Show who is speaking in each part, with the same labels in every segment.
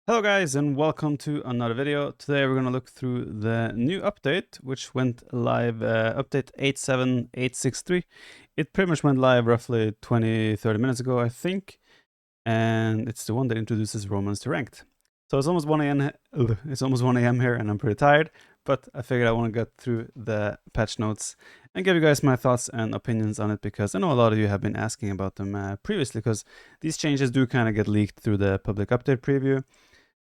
Speaker 1: Hello guys and welcome to another video. Today we're going to look through the new update which went live, update 87863. It pretty much went live roughly 20-30 minutes ago I think, and it's the one that introduces Romans to ranked. So it's almost 1 a.m. It's almost 1 a.m. here and I'm pretty tired, but I figured I want to get through the patch notes and give you guys my thoughts and opinions on it, because I know a lot of you have been asking about them previously, because these changes do kind of get leaked through the public update preview.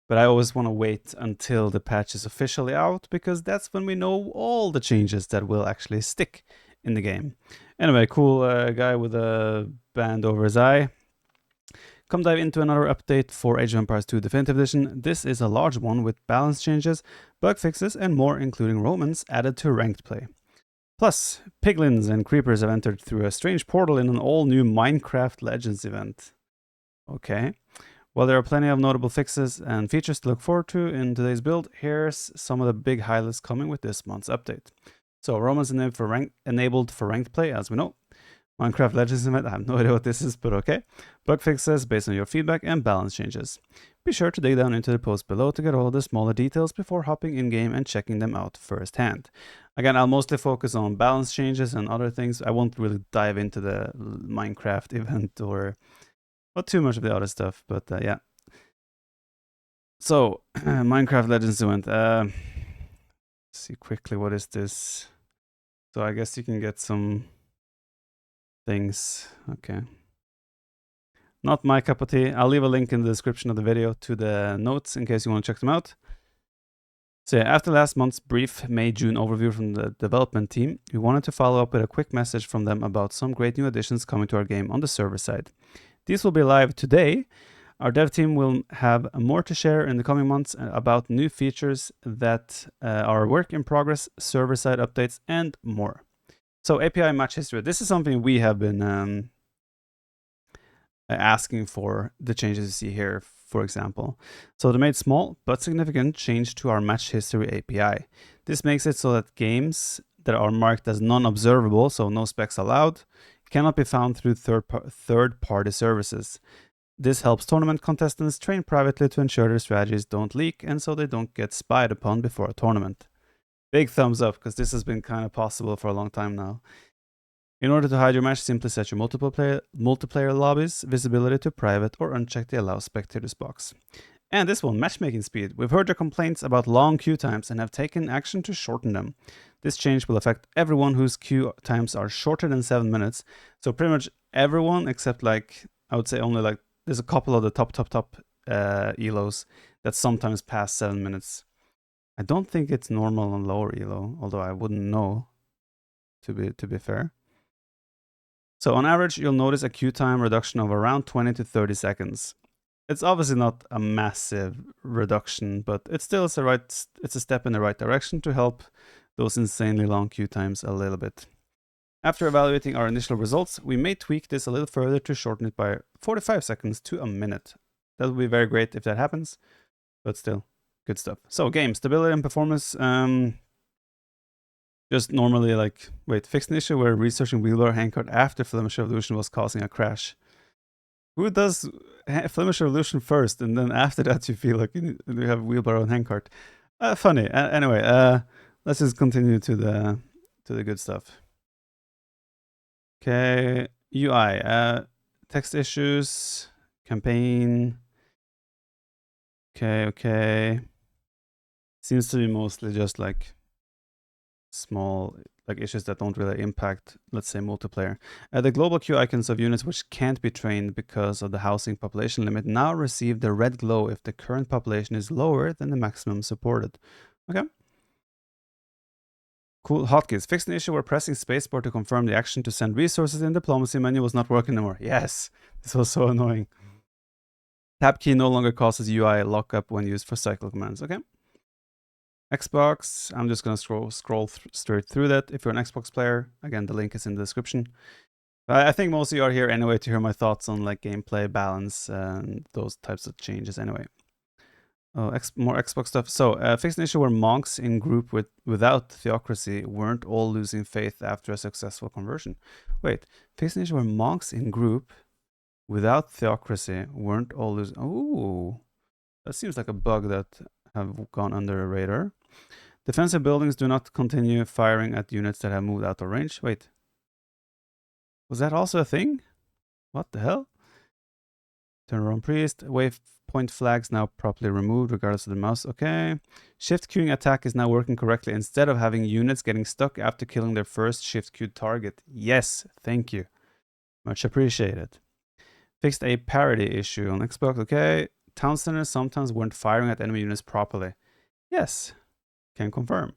Speaker 1: But I always want to wait until the patch is officially out, because that's when we know all the changes that will actually stick in the game. Anyway, cool guy with a band over his eye. Come dive into another update for Age of Empires 2 Definitive Edition. This is a large one with balance changes, bug fixes, and more, including Romans added to ranked play. Plus, piglins and creepers have entered through a strange portal in an all-new Minecraft Legends event. Okay. While there are plenty of notable fixes and features to look forward to in today's build, here's some of the big highlights coming with this month's update. So, Romans enabled for ranked play, as we know. Minecraft Legends event, I have no idea what this is, but okay. Bug fixes based on your feedback and balance changes. Be sure to dig down into the post below to get all the smaller details before hopping in-game and checking them out firsthand. Again, I'll mostly focus on balance changes and other things. I won't really dive into the Minecraft event or not too much of the other stuff, but yeah. So, Minecraft Legends event. Let's see quickly, what is this? So I guess you can get some things. Okay. Not my cup of tea. I'll leave a link in the description of the video to the notes in case you want to check them out. So yeah, after last month's brief May-June overview from the development team, we wanted to follow up with a quick message from them about some great new additions coming to our game on the server side. These will be live today. Our dev team will have more to share in the coming months about new features that are work in progress, server-side updates, and more. So API match history. This is something we have been asking for, the changes you see here, for example. So they made small but significant change to our match history API. This makes it so that games that are marked as non-observable, so no specs allowed, cannot be found through third-party services. This helps tournament contestants train privately to ensure their strategies don't leak, and so they don't get spied upon before a tournament. Big thumbs up, because this has been kind of possible for a long time now. In order to hide your match, simply set your multiplayer lobbies visibility to private or uncheck the allow spectators box. And this one, matchmaking speed. We've heard your complaints about long queue times and have taken action to shorten them. This change will affect everyone whose queue times are shorter than 7 minutes. So pretty much everyone except, like, I would say only, like, there's a couple of the top elos that sometimes pass 7 minutes. I don't think it's normal on lower elo, although I wouldn't know, to be fair. So on average, you'll notice a queue time reduction of around 20 to 30 seconds. It's obviously not a massive reduction, but it's still it's a step in the right direction to help those insanely long queue times a little bit. After evaluating our initial results, we may tweak this a little further to shorten it by 45 seconds to a minute. That would be very great if that happens, but still, good stuff. So game stability and performance. Just normally, like, fixed an issue where researching wheelbarrow handcart after Flemish Revolution was causing a crash. Who does Flemish Revolution first, and then after that you feel like you have wheelbarrow and handcart? Funny. Anyway, let's just continue to the good stuff. Okay, UI, text issues, campaign. Okay. Seems to be mostly just like small, like, issues that don't really impact, let's say, multiplayer. The global queue icons of units which can't be trained because of the housing population limit now receive the red glow if the current population is lower than the maximum supported. Okay. Cool. Hotkeys. Fixed an issue where pressing spacebar to confirm the action to send resources in diplomacy menu was not working anymore. Yes, this was so annoying. Tab key no longer causes UI lockup when used for cycle commands. Okay. Xbox, I'm just going to scroll straight through that. If you're an Xbox player, again, the link is in the description. I think most of you are here anyway to hear my thoughts on, like, gameplay, balance, and those types of changes anyway. Oh, more Xbox stuff. So, fixed an issue where monks in group without theocracy weren't all losing faith after a successful conversion. Wait, fixed an issue where monks in group without theocracy weren't all losing... Oh. That seems like a bug that have gone under the radar. Defensive buildings do not continue firing at units that have moved out of range. Wait. Was that also a thing? What the hell? Turn around priest. Waypoint flags now properly removed regardless of the mouse. Okay. Shift queuing attack is now working correctly instead of having units getting stuck after killing their first shift queued target. Yes, thank you. Much appreciated. Fixed a parity issue on Xbox. Okay. Town centers sometimes weren't firing at enemy units properly. Yes, can confirm.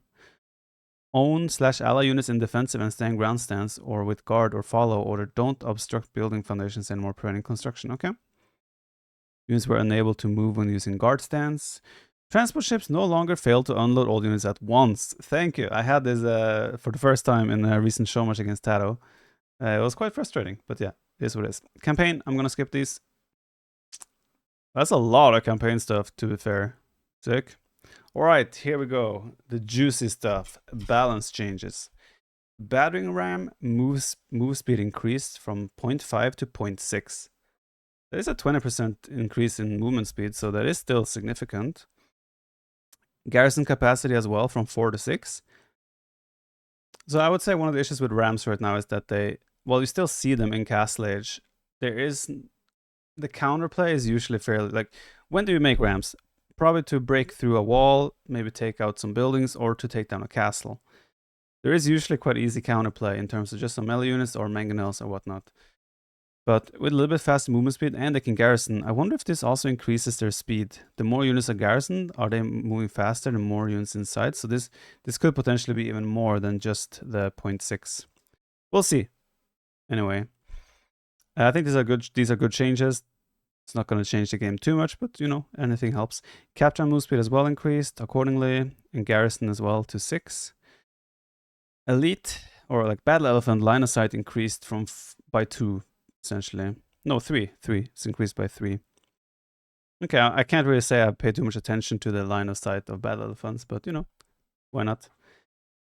Speaker 1: Own/ally units in defensive and stand ground stance or with guard or follow order don't obstruct building foundations anymore, preventing construction. Okay. Units were unable to move when using guard stance. Transport ships no longer fail to unload all units at once. Thank you. I had this for the first time in a recent show match against Tato. It was quite frustrating, but yeah, it is what it is. Campaign, I'm gonna skip these. That's a lot of campaign stuff, to be fair. Sick. Alright, here we go. The juicy stuff. Balance changes. Battering ram move speed increased from 0.5 to 0.6. There is a 20% increase in movement speed, so that is still significant. Garrison capacity as well from 4 to 6. So I would say one of the issues with rams right now is that while you still see them in Castle Age, the counterplay is usually fairly, like, when do you make rams? Probably to break through a wall, maybe take out some buildings, or to take down a castle. There is usually quite easy counterplay in terms of just some melee units or mangonels or whatnot. But with a little bit faster movement speed and they can garrison, I wonder if this also increases their speed. The more units are garrisoned, are they moving faster? The more units inside. So this could potentially be even more than just the 0.6. We'll see. Anyway, I think these are good changes. It's not going to change the game too much, but you know, anything helps. Capture move speed as well increased accordingly, and garrison as well to 6. Elite or like battle elephant line of sight increased from by 2 essentially. No, 3. It's increased by 3. Okay, I can't really say I paid too much attention to the line of sight of battle elephants, but you know, why not?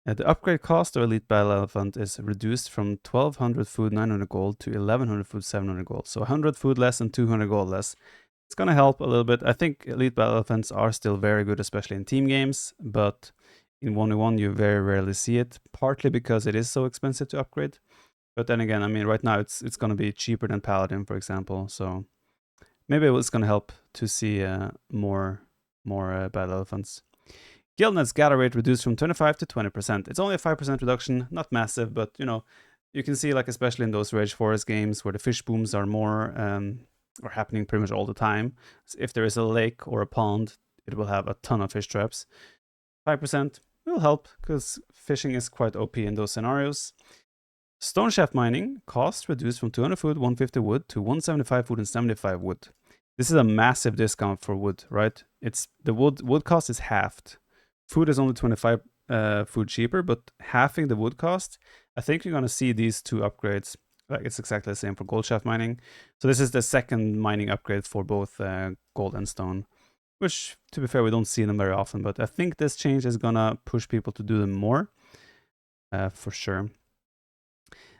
Speaker 1: The upgrade cost of elite battle elephant is reduced from 1200 food 900 gold to 1100 food 700 gold. So 100 food less and 200 gold less. It's gonna help a little bit. I think elite battle elephants are still very good, especially in team games, but in 1v1 you very rarely see it, partly because it is so expensive to upgrade. But then again, I mean, right now it's going to be cheaper than Paladin, for example. So maybe it's going to help to see more battle elephants. Guildnet's gather rate reduced from 25 to 20%. It's only a 5% reduction, not massive, but you know, you can see, like, especially in those Rage Forest games where the fish booms are more are happening pretty much all the time. So if there is a lake or a pond, it will have a ton of fish traps. 5% will help because fishing is quite OP in those scenarios. Stone shaft mining cost reduced from 200 food, 150 wood to 175 wood and 75 wood. This is a massive discount for wood, right? It's the wood cost is halved. Food is only 25 food cheaper, but halving the wood cost. I think you're gonna see these two upgrades. Like, it's exactly the same for gold shaft mining. So this is the second mining upgrade for both gold and stone, which, to be fair, we don't see them very often. But I think this change is gonna push people to do them more, for sure.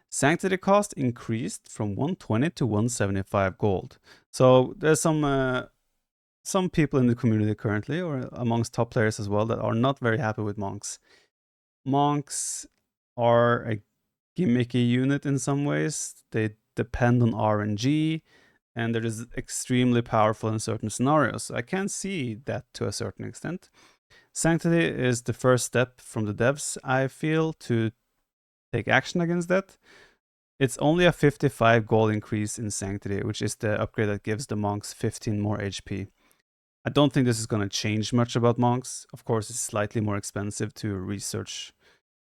Speaker 1: Sanctity cost increased from 120 to 175 gold. So there's some people in the community currently, or amongst top players as well, that are not very happy with monks. Monks are a gimmicky unit in some ways. They depend on RNG, and they're just extremely powerful in certain scenarios. So I can see that to a certain extent. Sanctity is the first step from the devs, I feel, to take action against that. It's only a 55 gold increase in Sanctity, which is the upgrade that gives the monks 15 more HP. I don't think this is going to change much about monks. Of course, it's slightly more expensive to research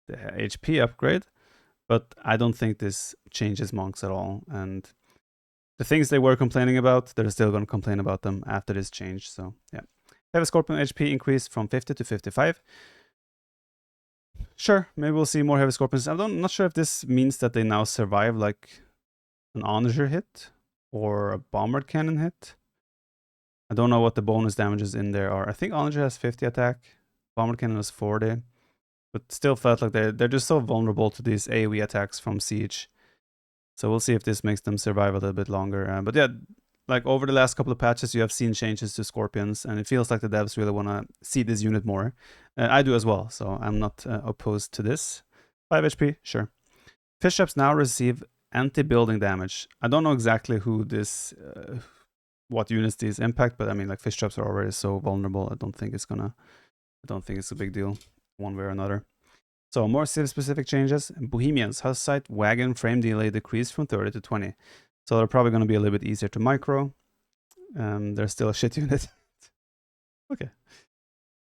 Speaker 1: the HP upgrade, but I don't think this changes monks at all. And the things they were complaining about, they're still going to complain about them after this change. So yeah. Heavy Scorpion HP increased from 50 to 55. Sure, maybe we'll see more Heavy Scorpions. I'm not sure if this means that they now survive like an Onager hit or a Bombard Cannon hit. I don't know what the bonus damages in there are. I think Onager has 50 attack, Bombard Cannon has 40, but still felt like they're just so vulnerable to these AoE attacks from Siege. So we'll see if this makes them survive a little bit longer. But yeah, like over the last couple of patches, you have seen changes to Scorpions, and it feels like the devs really want to see this unit more. I do as well, so I'm not opposed to this. 5 HP, sure. Fish traps now receive anti-building damage. I don't know exactly who this, what units these impact, but I mean, like, fish traps are already so vulnerable. I don't think it's a big deal one way or another. So more civ-specific changes. Bohemians, house site, wagon, frame delay decreased from 30 to 20. So they're probably going to be a little bit easier to micro. They're still a shit unit. Okay.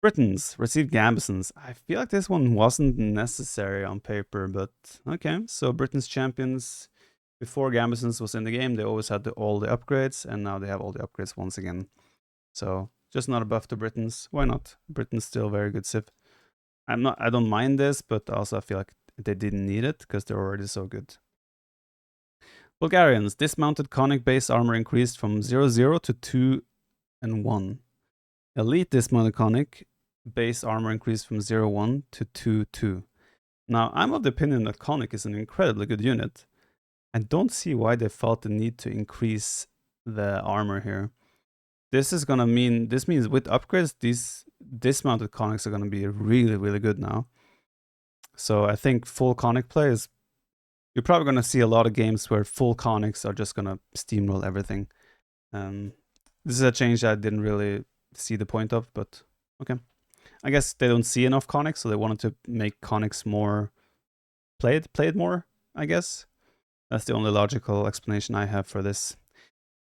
Speaker 1: Britons receive Gambesons. I feel like this one wasn't necessary on paper, but okay. So Britain's champions, before Gambesons was in the game, they always had all the upgrades, and now they have all the upgrades once again. So just not a buff to Britons. Why not? Britain's still very good civ. I don't mind this, but also I feel like they didn't need it because they're already so good. Bulgarians, dismounted conic base armor increased from 0-0 to 2 and 1. Elite dismounted conic base armor increased from 0-1 to 2-2. Now, I'm of the opinion that conic is an incredibly good unit. I don't see why they felt the need to increase the armor here. This means with upgrades, these dismounted conics are going to be really, really good now. So I think full conic play is, you're probably going to see a lot of games where full conics are just going to steamroll everything. This is a change I didn't really see the point of, but okay. I guess they don't see enough conics, so they wanted to make conics more played more, I guess. That's the only logical explanation I have for this.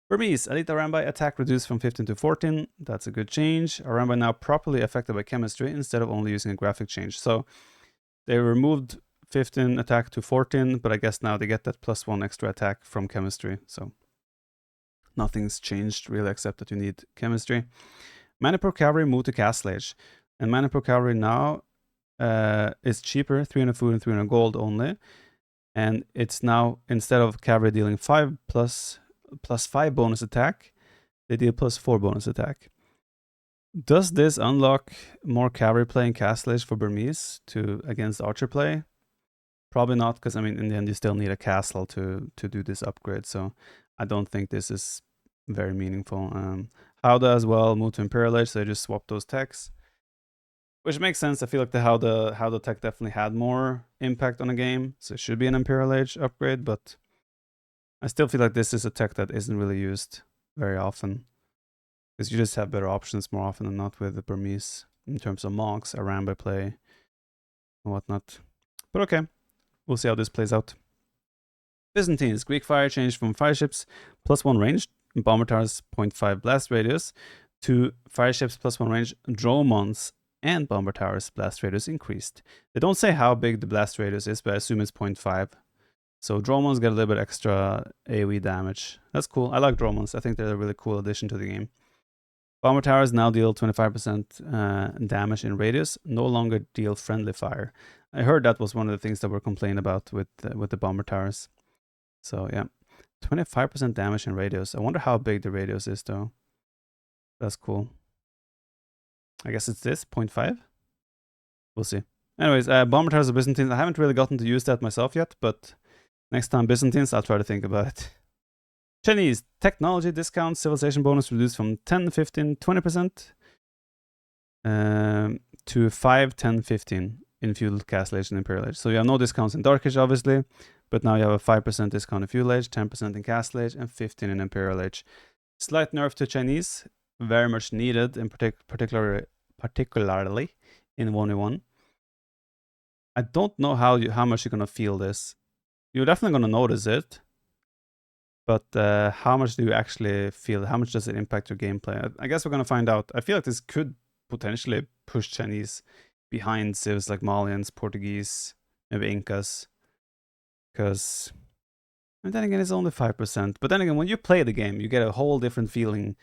Speaker 1: Burmese, Elite Arambai attack reduced from 15 to 14. That's a good change. Arambai now properly affected by chemistry instead of only using a graphic change. So they removed 15 attack to 14, but I guess now they get that +1 extra attack from chemistry. So nothing's changed really except that you need chemistry. Manipur Cavalry moved to Castle Age. And Manipur Cavalry now is cheaper, 300 food and 300 gold only. And it's now, instead of cavalry dealing 5 plus 5 bonus attack, they deal +4 bonus attack. Does this unlock more cavalry play in Castle Age for Burmese against archer play? Probably not, because I mean, in the end, you still need a castle to do this upgrade. So I don't think this is very meaningful. Howda as well moved to Imperial Age, so they just swapped those techs. Which makes sense. I feel like the Howda tech definitely had more impact on the game, so it should be an Imperial Age upgrade, but I still feel like this is a tech that isn't really used very often. Because you just have better options more often than not with the Burmese in terms of monks, Arambai play, and whatnot. But okay, we'll see how this plays out. Byzantines, Greek fire changed from fireships +1 range, bomber towers 0.5 blast radius, to fireships +1 range, dromons, and bomber towers blast radius increased. They don't say how big the blast radius is, but I assume it's 0.5. So dromons get a little bit extra AoE damage. That's cool. I like dromons. I think they're a really cool addition to the game. Bomber towers now deal 25% damage in radius, no longer deal friendly fire. I heard that was one of the things that were complained about with the bomber towers. So yeah, 25% damage in radius. I wonder how big the radius is though. That's cool. I guess it's this, 0.5? We'll see. Anyways, bomber towers of Byzantines. I haven't really gotten to use that myself yet, but next time Byzantines, I'll try to think about it. Chinese, technology discount, civilization bonus reduced from 10, 15, 20% to 5, 10, 15 in Feudal, Castle Age, and Imperial Age. So you have no discounts in Dark Age, obviously, but now you have a 5% discount in Feudal Age, 10% in Castle Age, and 15 in Imperial Age. Slight nerf to Chinese, very much needed, in particularly in 1v1. I don't know how much you're gonna feel this. You're definitely gonna notice it, but how much do you actually feel? How much does it impact your gameplay? I guess we're gonna find out. I feel like this could potentially push Chinese behind civs like Malians, Portuguese, maybe Incas, because. And then again, it's only 5%. But then again, when you play the game, you get a whole different feeling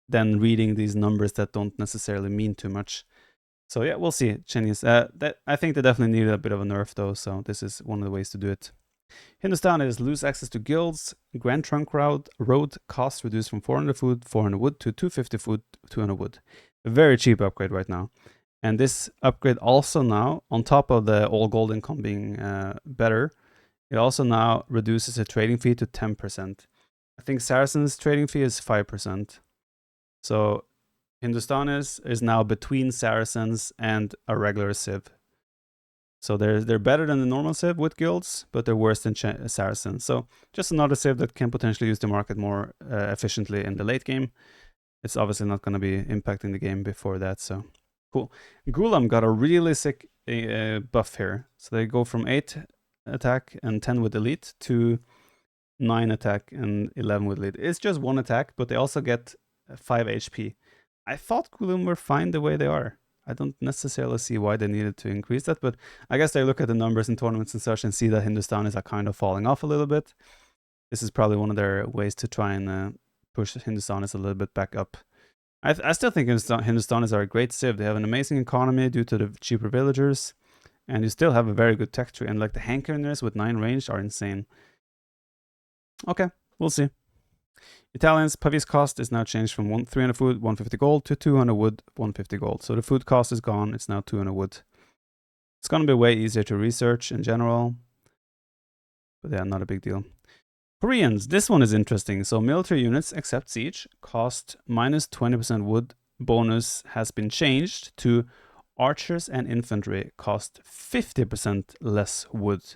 Speaker 1: than reading these numbers that don't necessarily mean too much. So yeah, we'll see. Chinese. I think they definitely needed a bit of a nerf though, so this is one of the ways to do it. Hindustan is lose access to guilds. Grand Trunk Road cost reduced from 400 food, 400 wood to 250 food, 200 wood. A very cheap upgrade right now. And this upgrade also now, on top of the all gold income being better, it also now reduces the trading fee to 10%. I think Saracen's trading fee is 5%. So Hindustanis is now between Saracens and a regular Civ. So they're better than the normal Civ with guilds, but they're worse than Saracens. So just another Civ that can potentially use the market more efficiently in the late game. It's obviously not going to be impacting the game before that, so cool. Gulam got a really sick buff here. So they go from 8 attack and 10 with elite to 9 attack and 11 with elite. It's just 1 attack, but they also get 5 HP. I thought Gulam were fine the way they are. I don't necessarily see why they needed to increase that, but I guess they look at the numbers in tournaments and such and see that Hindustanis are kind of falling off a little bit. This is probably one of their ways to try and push Hindustanis a little bit back up. I still think Hindustanis are a great civ. They have an amazing economy due to the cheaper villagers, and you still have a very good tech tree. And like the Hankarners with 9 range are insane. Okay, we'll see. Italians, Pavis cost is now changed from 300 food, 150 gold to 200 wood, 150 gold. So the food cost is gone. It's now 200 wood. It's going to be way easier to research in general. But yeah, not a big deal. Koreans, this one is interesting. So military units, except siege, cost minus 20% wood. Bonus has been changed to archers and infantry cost 50% less wood.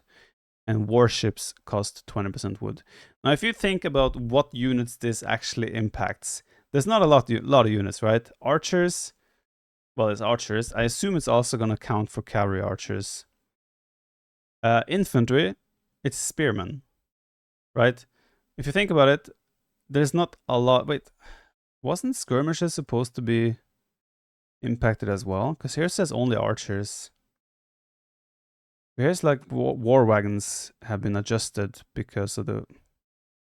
Speaker 1: And warships cost 20% wood. Now, if you think about what units this actually impacts, there's not a lot of units, right? Archers, well, it's archers. I assume it's also going to count for cavalry archers. Infantry, it's spearmen, right? If you think about it, there's not a lot. Wait, wasn't skirmishes supposed to be impacted as well? Because here it says only archers. Here's like war wagons have been adjusted because of the...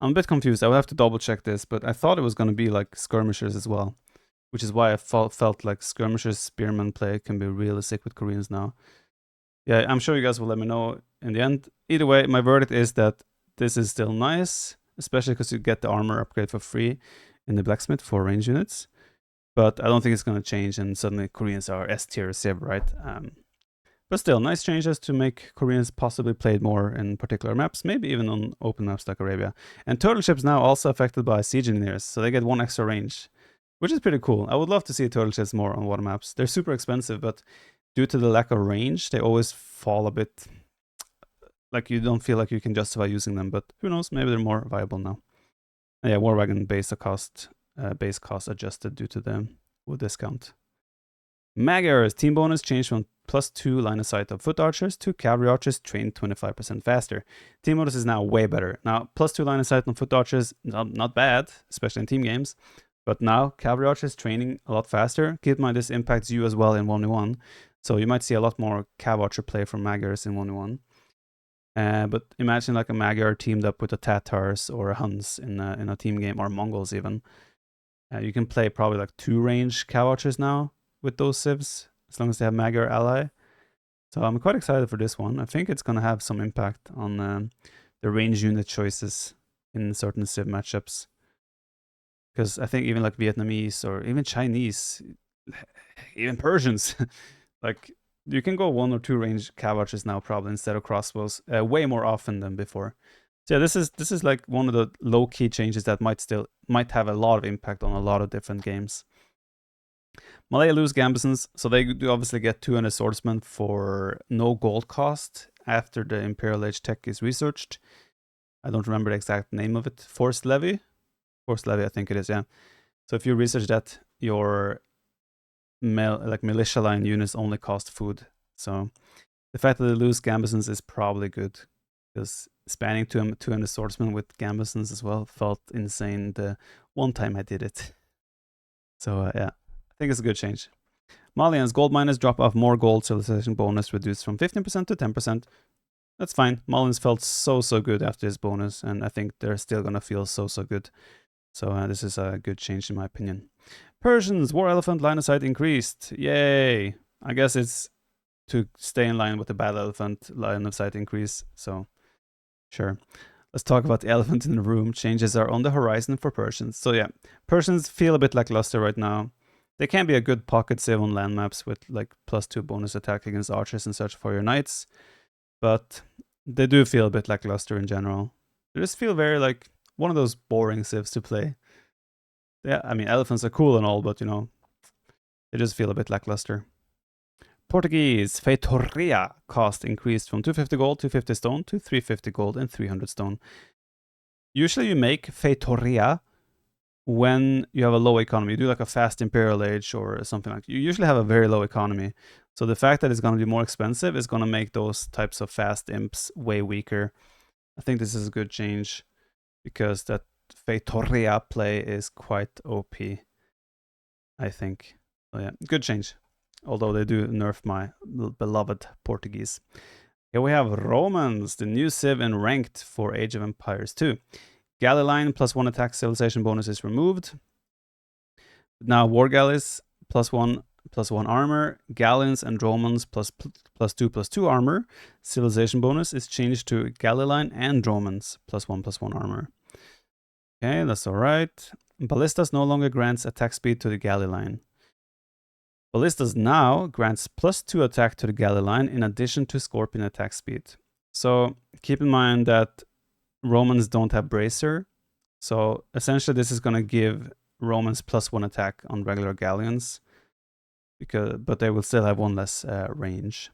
Speaker 1: I'm a bit confused. I will have to double check this, but I thought it was going to be like skirmishers as well, which is why I felt like skirmishers spearman play can be really sick with Koreans now. Yeah, I'm sure you guys will let me know in the end. Either way, my verdict is that this is still nice, especially because you get the armor upgrade for free in the blacksmith for range units. But I don't think it's going to change and suddenly Koreans are S tier civ, right? But still, nice changes to make Koreans possibly played more in particular maps, maybe even on open maps like Arabia. And turtle ships now also affected by siege engineers, so they get 1 extra range, which is pretty cool. I would love to see turtle ships more on water maps. They're super expensive, but due to the lack of range, they always fall a bit... like you don't feel like you can justify using them, but who knows, maybe they're more viable now. And yeah, War Wagon base cost adjusted due to the wood discount. Magyars team bonus changed from +2 line of sight of foot archers to cavalry archers trained 25% faster. Team bonus is now way better. Now, +2 line of sight on foot archers, not bad, especially in team games. But now, cavalry archers training a lot faster. Keep in mind, this impacts you as well in 1v1. So you might see a lot more cav archer play from Magyars in 1v1. But imagine like a Magyar teamed up with a Tatars or a Huns in a team game, or Mongols even. You can play probably like 2 range cav archers now with those civs, as long as they have Magyar ally. So I'm quite excited for this one. I think it's going to have some impact on the range unit choices in certain civ matchups. Because I think even like Vietnamese or even Chinese, even Persians, like you can go 1 or 2 range cav archers now probably instead of crossbows way more often than before. So yeah, this is like one of the low-key changes that might have a lot of impact on a lot of different games. Malaya lose Gambesons, so they do obviously get 200 swordsmen for no gold cost after the Imperial Age tech is researched. I don't remember the exact name of it. Forced Levy? Forced Levy, I think it is, yeah. So if you research that, your militia line units only cost food. So the fact that they lose Gambesons is probably good, because spanning 200 swordsmen with Gambesons as well felt insane the one time I did it. So yeah, I think it's a good change. Malians, gold miners drop off more gold, civilization bonus reduced from 15% to 10%. That's fine. Malians felt so good after this bonus, and I think they're still gonna feel so good. So this is a good change in my opinion. Persians, war elephant line of sight increased. Yay! I guess it's to stay in line with the battle elephant line of sight increase, so sure. Let's talk about the elephant in the room. Changes are on the horizon for Persians. So yeah, Persians feel a bit lackluster right now. They can be a good pocket save on land maps with like +2 bonus attack against archers and such for your knights, but they do feel a bit lackluster in general. They just feel very like one of those boring civs to play. Yeah, I mean, elephants are cool and all, but you know, they just feel a bit lackluster. Portuguese, Feitoria cost increased from 250 gold, 250 stone to 350 gold and 300 stone. Usually you make Feitoria when you have a low economy. You do like a fast Imperial Age or something like that. You usually have a very low economy. So the fact that it's going to be more expensive is going to make those types of fast imps way weaker. I think this is a good change because that Feitoria play is quite OP, I think. So yeah, good change. Although they do nerf my beloved Portuguese. Here we have Romans, the new civ in ranked for Age of Empires 2. Galley line plus 1 attack civilization bonus is removed. Now war galleys +1 +1 armor, galleons and dromons +2 armor. Civilization bonus is changed to galley line and dromons +1 +1 armor. Okay, that's alright. Ballistas no longer grants attack speed to the galley line. Ballistas now grants +2 attack to the galley line in addition to Scorpion attack speed. So keep in mind that Romans don't have Bracer. So essentially this is going to give Romans +1 attack on regular galleons, but they will still have 1 less range.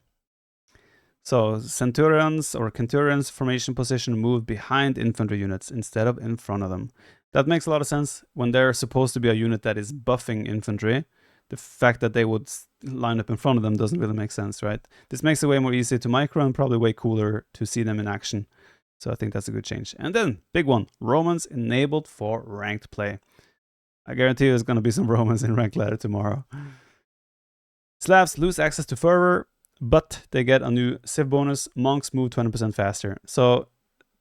Speaker 1: So Centurions or Centurions formation position move behind infantry units instead of in front of them. That makes a lot of sense. When they're supposed to be a unit that is buffing infantry, the fact that they would line up in front of them doesn't really make sense, right? This makes it way more easy to micro and probably way cooler to see them in action. So I think that's a good change. And then, big one, Romans enabled for ranked play. I guarantee there's going to be some Romans in ranked ladder tomorrow. Slavs lose access to fervor, but they get a new civ bonus. Monks move 20% faster. So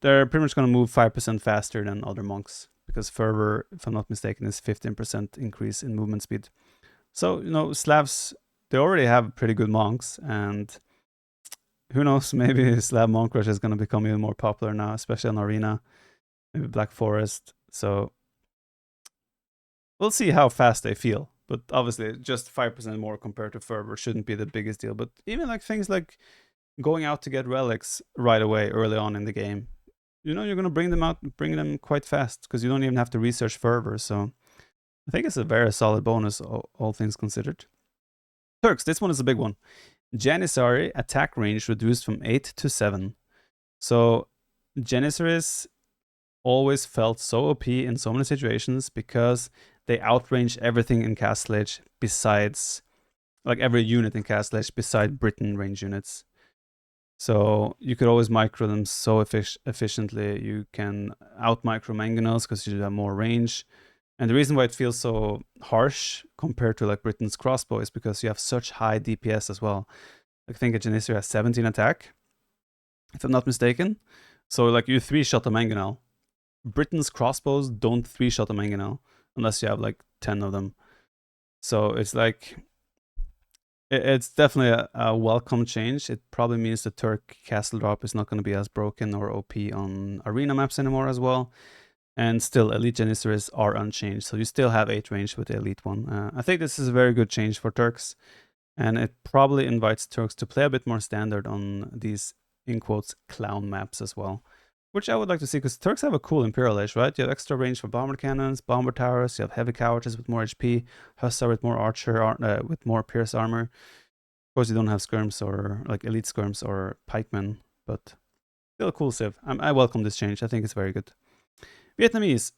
Speaker 1: they're pretty much going to move 5% faster than other monks, because fervor, if I'm not mistaken, is 15% increase in movement speed. So, you know, Slavs, they already have pretty good monks, and who knows, maybe Slav Monk Rush is going to become even more popular now, especially on Arena, maybe Black Forest. So we'll see how fast they feel. But obviously, just 5% more compared to Fervor shouldn't be the biggest deal. But even like things like going out to get relics right away early on in the game, you know, you're going to bring them quite fast because you don't even have to research Fervor. So I think it's a very solid bonus, all things considered. Turks, this one is a big one. Janissary attack range reduced from 8 to 7. So Janissaries always felt so OP in so many situations because they outrange everything in Castle Age besides, like every unit in Castle Age beside Britain range units. So you could always micro them so efficiently. You can out micro mangonels because you have more range. And the reason why it feels so harsh compared to like Britain's crossbow is because you have such high DPS as well. I think a Janissary has 17 attack, if I'm not mistaken. So like you 3-shot a mangonel. Britain's crossbows don't 3-shot a mangonel unless you have like 10 of them. So it's like, it's definitely a welcome change. It probably means the Turk castle drop is not going to be as broken or OP on arena maps anymore as well. And still, elite Janissaries are unchanged. So you still have 8 range with the elite one. I think this is a very good change for Turks. And it probably invites Turks to play a bit more standard on these, in quotes, clown maps as well. Which I would like to see, because Turks have a cool Imperial Age, right? You have extra range for bomber cannons, bomber towers, you have heavy couches with more HP, Hussar with more archer, with more pierce armor. Of course, you don't have skirms or like elite skirms or pikemen, but still a cool civ. I welcome this change. I think it's very good. Vietnamese,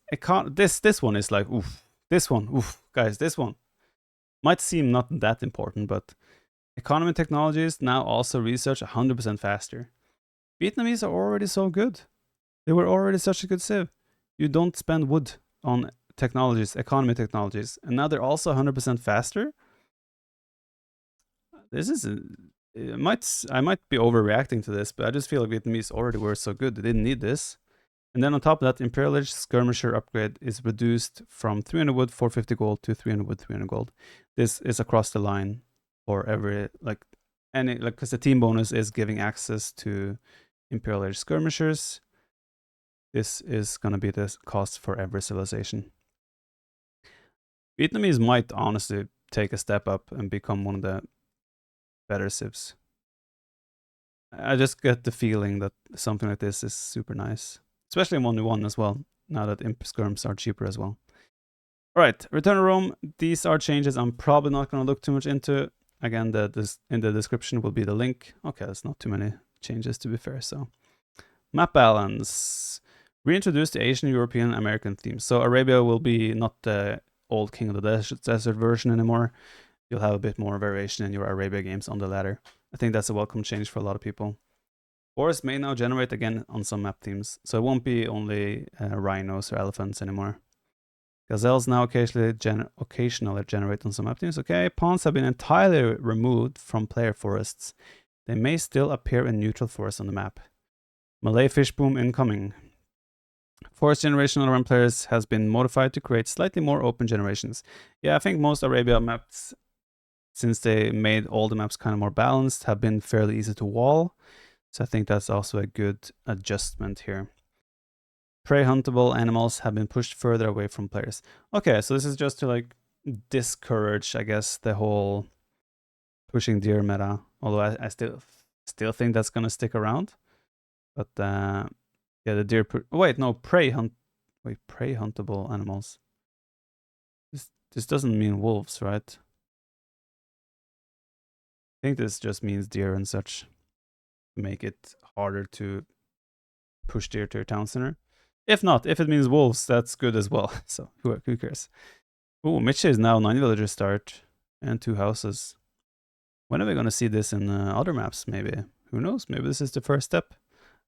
Speaker 1: this one is like, oof. This one, oof. Guys, this one might seem not that important, but economy technologies now also research 100% faster. Vietnamese are already so good. They were already such a good civ. You don't spend wood on technologies, economy technologies, and now they're also 100% faster. This is I might be overreacting to this, but I just feel like Vietnamese already were so good. They didn't need this. And then on top of that, Imperial Age Skirmisher upgrade is reduced from 300 wood, 450 gold to 300 wood, 300 gold. This is across the line for every, like, any, like, because the team bonus is giving access to Imperial Age Skirmishers. This is going to be the cost for every civilization. Vietnamese might honestly take a step up and become one of the better civs. I just get the feeling that something like this is super nice. Especially in 1v1 as well. now that imp skirms are cheaper as well. All right, Return to Rome. These are changes I'm probably not going to look too much into. Again, in the description will be the link. Okay, that's not too many changes to be fair. So, map balance. Reintroduce the Asian, European, American themes. So Arabia will be not the old King of the Desert version anymore. You'll have a bit more variation in your Arabia games on the ladder. I think that's a welcome change for a lot of people. Forests may now generate again on some map themes, so it won't be only rhinos or elephants anymore. Gazelles now occasionally generate on some map themes. Okay, ponds have been entirely removed from player forests. They may still appear in neutral forests on the map. Malay fish boom incoming. Forest generation on run players has been modified to create slightly more open generations. Yeah, I think most Arabia maps, since they made all the maps kind of more balanced, have been fairly easy to wall. So I think that's also a good adjustment here. Prey huntable animals have been pushed further away from players. Okay, so this is just to like discourage, I guess, the whole pushing deer meta. Although I still think that's gonna stick around. But yeah, the deer. Wait, no, prey huntable animals. This doesn't mean wolves, right? I think this just means deer and such. Make it harder to push deer to your town center. If not, if it means wolves, that's good as well. So who cares? Oh, Mitch is now 9 villagers start and 2 houses. When are we going to see this in other maps, maybe? Who knows? Maybe this is the first step.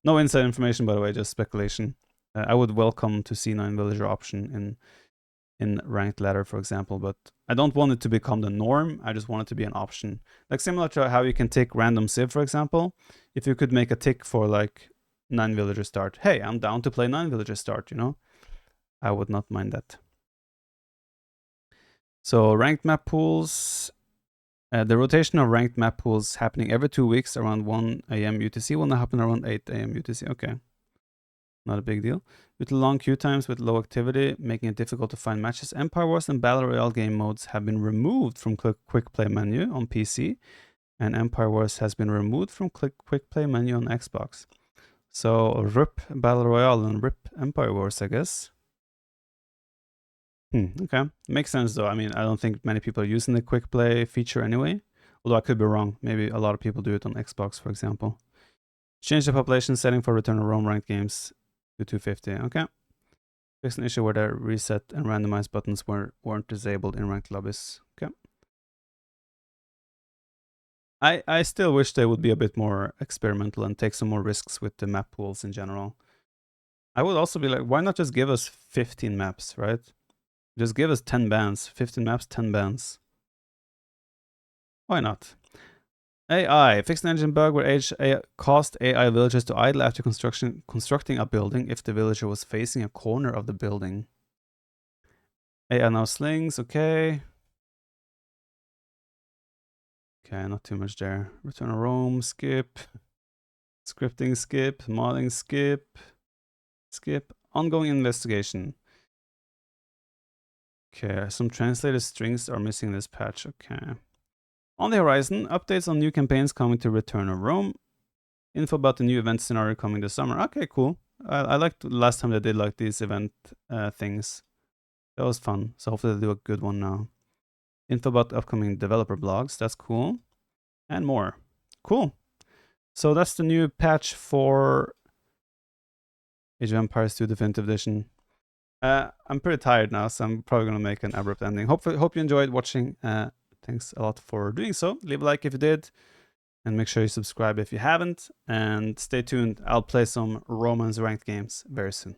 Speaker 1: No inside information, by the way, just speculation. I would welcome to see 9 villager option in ranked ladder, for example, but I don't want it to become the norm. I just want it to be an option. Like similar to how you can tick random civ, for example. If you could make a tick for like 9 villager start. Hey, I'm down to play 9 villager start, you know? I would not mind that. So ranked map pools. The rotation of ranked map pools happening every 2 weeks around 1 a.m. UTC will now happen around 8 a.m. UTC. Okay. Not a big deal. Due to long queue times with low activity, making it difficult to find matches, Empire Wars and Battle Royale game modes have been removed from Quick Play menu on PC, and Empire Wars has been removed from Quick Play menu on Xbox. So RIP Battle Royale and RIP Empire Wars, I guess. Okay, makes sense though. I mean, I don't think many people are using the quick play feature anyway. Although I could be wrong. Maybe a lot of people do it on Xbox, for example. Change the population setting for Return to Rome ranked games to 250. Okay. Fix an issue where the reset and randomize buttons weren't disabled in ranked lobbies. Okay. I still wish they would be a bit more experimental and take some more risks with the map pools in general. I would also be like, why not just give us 15 maps, right? Just give us 10 bans. 15 maps, 10 bans. Why not? AI. Fix an engine bug where caused AI villagers to idle after constructing a building if the villager was facing a corner of the building. AI now slings. Okay. Okay, not too much there. Return to Rome. Skip. Scripting. Skip. Modding. Skip. Skip. Ongoing investigation. Okay, some translated strings are missing in this patch. Okay. On the horizon, updates on new campaigns coming to Return to Rome. Info about the new event scenario coming this summer. Okay, cool. I liked the last time they did like these event things. That was fun. So hopefully they'll do a good one now. Info about upcoming developer blogs. That's cool. And more. Cool. So that's the new patch for Age of Empires 2 Definitive Edition. I'm pretty tired now, so I'm probably going to make an abrupt ending. Hope you enjoyed watching. Thanks a lot for doing so. Leave a like if you did. And make sure you subscribe if you haven't. And stay tuned. I'll play some Romans ranked games very soon.